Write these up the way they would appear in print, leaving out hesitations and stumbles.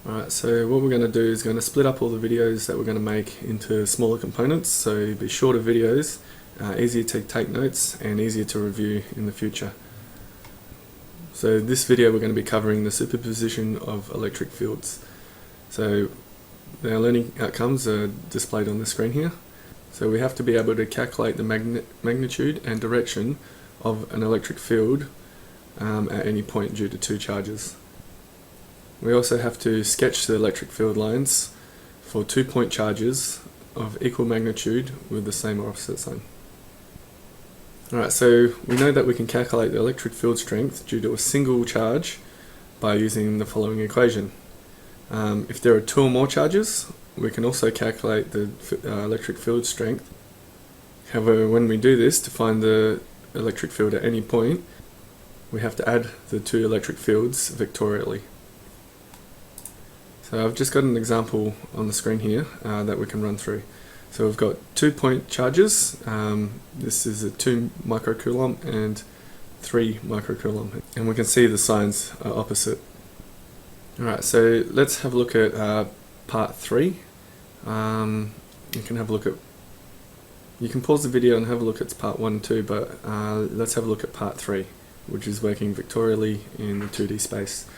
Alright, so what we're going to do is going to split up all the videos that we're going to make into smaller components, so it'll be shorter videos, easier to take notes and easier to review in the future. So this video we're going to be covering the superposition of electric fields. So our learning outcomes are displayed on the screen here. So we have to be able to calculate the magnitude and direction of an electric field at any point due to two charges. We also have to sketch the electric field lines for 2-point charges of equal magnitude with the same or opposite sign. Alright, so we know that we can calculate the electric field strength due to a single charge by using the following equation. If there are 2 or more charges, we can also calculate the electric field strength. However, when we do this, to find the electric field at any point, we have to add the 2 electric fields vectorially. So I've just got an example on the screen here that we can run through. So we've got 2-point charges. This is a 2 microcoulomb and 3 microcoulomb, and we can see the signs are opposite. Alright, so let's have a look at part 3. You can have a look at. You can pause the video and have a look at part 1 and 2, but let's have a look at part 3, which is working vectorially in the 2D space.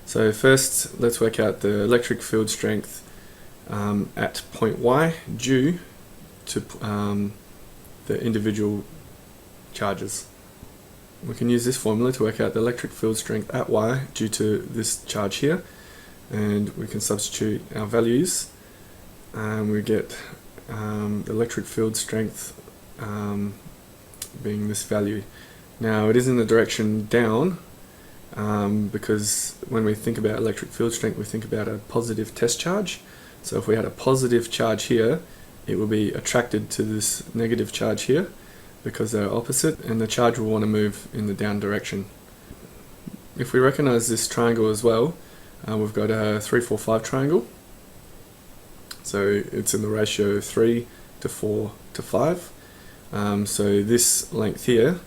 So first, let's work out the electric field strength at point Y due to the individual charges. We can use this formula to work out the electric field strength at Y due to this charge here, and we can substitute our values and we get the electric field strength being this value. Now it is in the direction down, because when we think about electric field strength, we think about a positive test charge. So if we had a positive charge here, it will be attracted to this negative charge here because they're opposite, and the charge will want to move in the down direction. If we recognize this triangle as well, we've got a 3-4-5 triangle. So it's in the ratio 3 to 4 to 5. So this length here,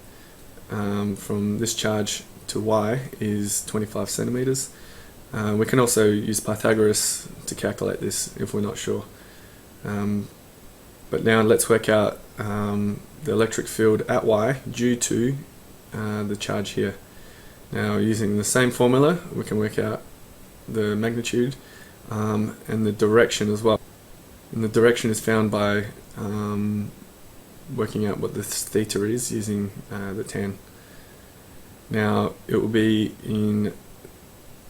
from this charge to Y, is 25 centimeters. We can also use Pythagoras to calculate this if we're not sure. But now let's work out the electric field at Y due to the charge here. Now using the same formula, we can work out the magnitude and the direction as well. And the direction is found by working out what the theta is using the tan. Now it will be in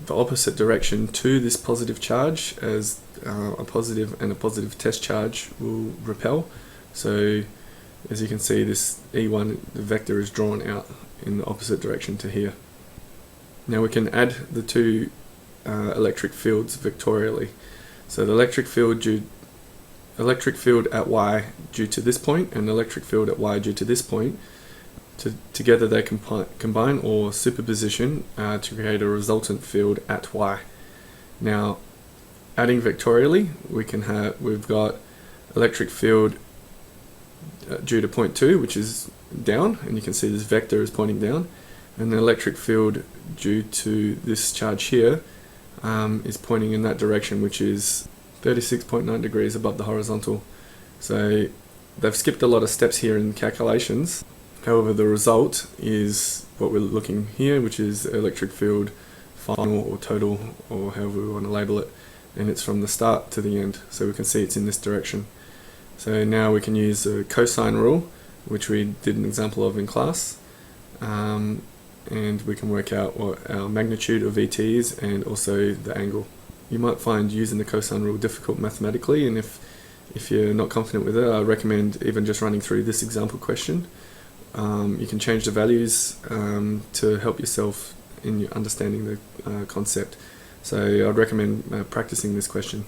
the opposite direction to this positive charge, as a positive and a positive test charge will repel. So as you can see, this E1, the vector is drawn out in the opposite direction to here. Now we can add the 2 electric fields vectorially. So the electric field at Y due to this point and the electric field at Y due to this point, together they combine or superposition to create a resultant field at Y. Now, adding vectorially, we've got electric field due to point 2, which is down, and you can see this vector is pointing down, and the electric field due to this charge here is pointing in that direction, which is 36.9 degrees above the horizontal. So they've skipped a lot of steps here in calculations. However, the result is what we're looking here, which is electric field final or total, or however we want to label it, and it's from the start to the end, so we can see it's in this direction. So now we can use a cosine rule, which we did an example of in class, and we can work out what our magnitude of ET is and also the angle. You might find using the cosine rule difficult mathematically, and if you're not confident with it, I recommend even just running through this example question. You can change the values to help yourself in your understanding the concept. So I'd recommend practicing this question.